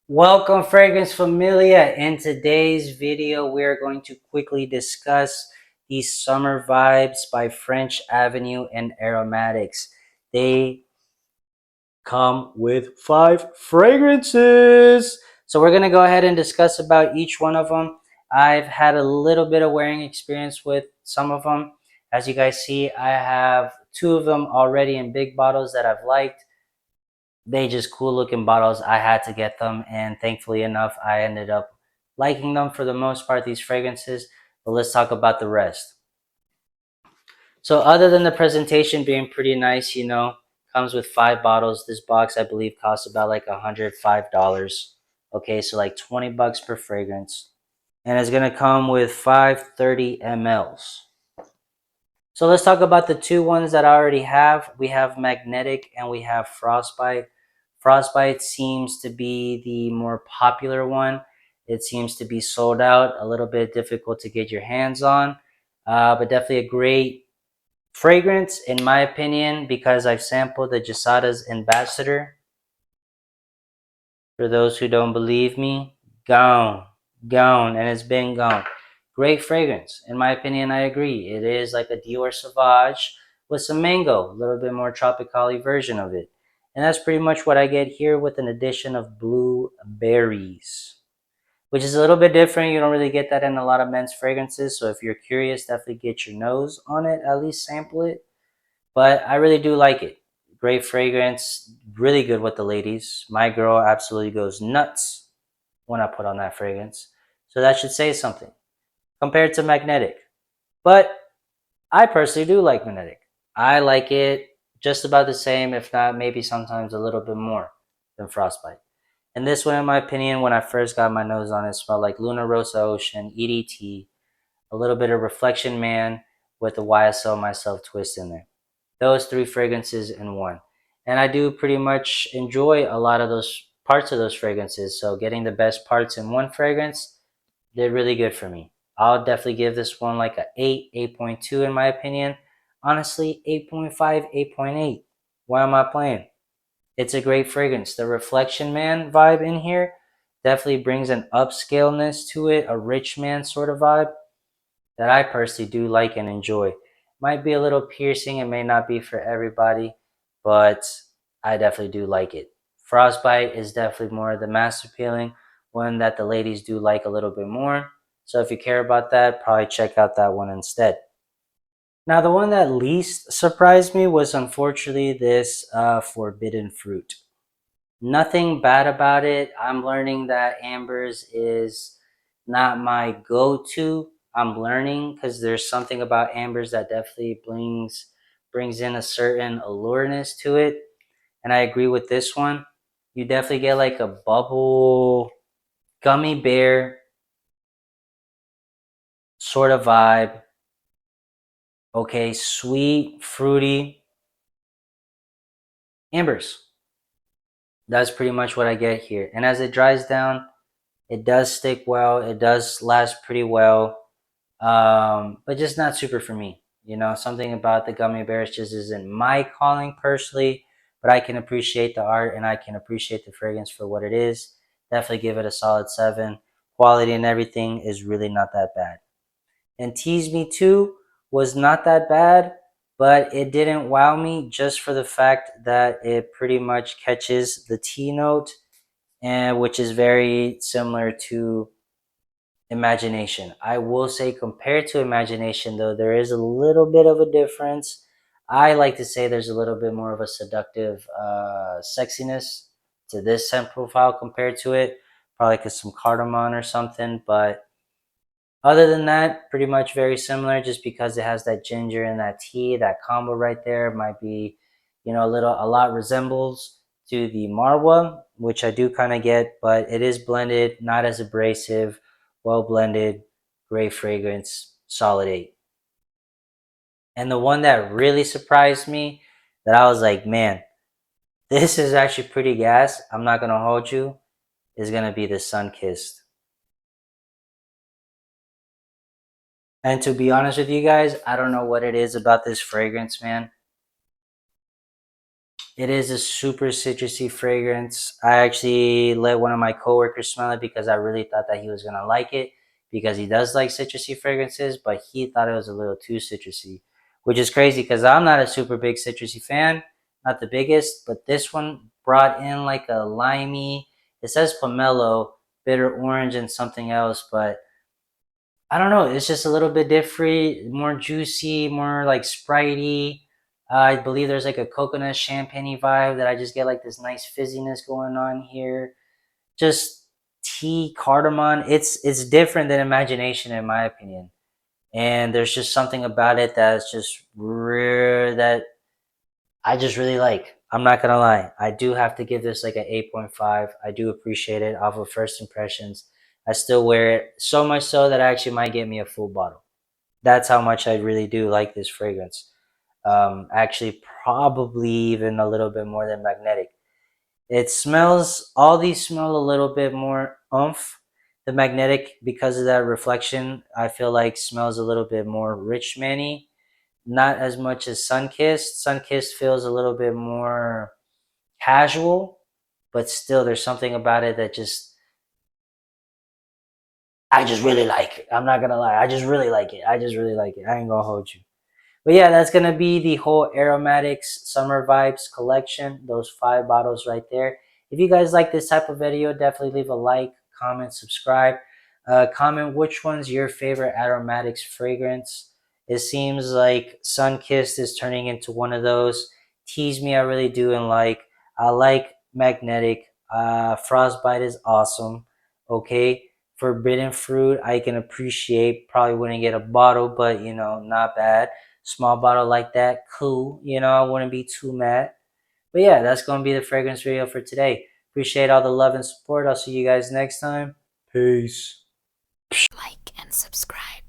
Welcome, Fragrance Familia. In today's video, we're going to quickly discuss these Summer Vibes by French Avenue and Aromatix. They come with 5 fragrances. So we're going to go ahead and discuss about each one of them. I've had a little bit of wearing experience with some of them. As you guys see, I have 2 of them already in big bottles that I've liked. They just cool looking bottles. I had to get them, and thankfully enough, I ended up liking them for the most part, these fragrances. But let's talk about the rest. So other than the presentation being pretty nice, comes with 5 bottles. This box, I believe, costs about like $105. Okay, so like 20 bucks per fragrance. And it's gonna come with 530 mls. So let's talk about the 2 ones that I already have. We have Magnetiq and we have Frostbite. Frostbite seems to be the more popular one. It seems to be sold out, a little bit difficult to get your hands on, but definitely a great fragrance in my opinion because I've sampled the Jasada's Ambassador. For those who don't believe me, gone, and it's been gone. Great fragrance. In my opinion, I agree. It is like a Dior Sauvage with some mango, a little bit more tropical version of it. And that's pretty much what I get here with an addition of blueberries, which is a little bit different. You don't really get that in a lot of men's fragrances. So if you're curious, definitely get your nose on it, at least sample it. But I really do like it. Great fragrance, really good with the ladies. My girl absolutely goes nuts when I put on that fragrance. So that should say something compared to Magnetiq. But I personally do like Magnetiq. I like it just about the same, if not maybe sometimes a little bit more than Frostbite. And this one, in my opinion, when I first got my nose on it, smelled like Luna Rosa Ocean, EDT, a little bit of Reflection Man with the YSL Myself twist in there. Those 3 fragrances in one. And I do pretty much enjoy a lot of those parts of those fragrances. So getting the best parts in one fragrance did really good for me. I'll definitely give this one like a 8, 8.2 in my opinion. Honestly, 8.5, 8.8. Why am I playing? It's a great fragrance. The Reflection Man vibe in here definitely brings an upscaleness to it, a rich man sort of vibe that I personally do like and enjoy. Might be a little piercing, it may not be for everybody, but I definitely do like it. Frostbite is definitely more of the mass appealing one that the ladies do like a little bit more. So if you care about that, probably check out that one instead. Now, the one that least surprised me was unfortunately this Forbidden Fruit. Nothing bad about it. I'm learning that Amber's is not my go-to. I'm learning because there's something about Amber's that definitely brings in a certain allureness to it. And I agree with this one. You definitely get like a bubble gummy bear sort of vibe. Okay, sweet, fruity. Amber's. That's pretty much what I get here. And as it dries down, it does stick well. It does last pretty well. But just not super for me. Something about the gummy bears just isn't my calling personally, but I can appreciate the art and I can appreciate the fragrance for what it is. Definitely give it a solid 7. Quality and everything is really not that bad. And Tease Me Too was not that bad, but it didn't wow me just for the fact that it pretty much catches the T note, and which is very similar to Imagination. I will say compared to Imagination though, there is a little bit of a difference. I like to say there's a little bit more of a seductive sexiness to this scent profile compared to it. Probably because some cardamom or something, but other than that, pretty much very similar just because it has that ginger and that tea, that combo right there might be, a lot resembles to the Marwa, which I do kind of get, but it is blended, not as abrasive, well blended, great fragrance, solid 8. And the one that really surprised me that I was like, man, this is actually pretty gas. I'm not going to hold you, is going to be the Sun Kissed. And to be honest with you guys, I don't know what it is about this fragrance, man. It is a super citrusy fragrance. I actually let one of my coworkers smell it because I really thought that he was gonna like it because he does like citrusy fragrances, but he thought it was a little too citrusy, which is crazy because I'm not a super big citrusy fan, not the biggest, but this one brought in like a limey. It says pomelo, bitter orange, and something else, but I don't know. It's just a little bit different, more juicy, more like spritey. I believe there's like a coconut champagne vibe that I just get like this nice fizziness going on here. Just tea, cardamom. It's different than imagination in my opinion. And there's just something about it that's just rare that I just really like. I'm not gonna lie. I do have to give this like an 8.5. I do appreciate it off of first impressions. I still wear it so much so that I actually might get me a full bottle. That's how much I really do like this fragrance. Actually, probably even a little bit more than Magnetic. It smells. All these smell a little bit more oomph. The Magnetic, because of that reflection, I feel like smells a little bit more rich manny, not as much as Sunkissed. Sunkissed feels a little bit more casual, but still there's something about it that just I just really like it. I'm not gonna lie, I just really like it. I just really like it. I ain't gonna hold you. But yeah, that's gonna be the whole Aromatix Summer Vibes collection. Those 5 bottles right there. If you guys like this type of video, definitely leave a like, comment, subscribe. Comment which one's your favorite Aromatics fragrance. It seems like Sunkissed is turning into one of those. Tease Me, I really do, and like I like Magnetic. Frostbite is awesome. Okay, Forbidden Fruit, I can appreciate. Probably wouldn't get a bottle, but you know, not bad. Small bottle like that, cool. You know, I wouldn't be too mad. But yeah, that's going to be the fragrance video for today. Appreciate all the love and support. I'll see you guys next time. Peace. Like and subscribe.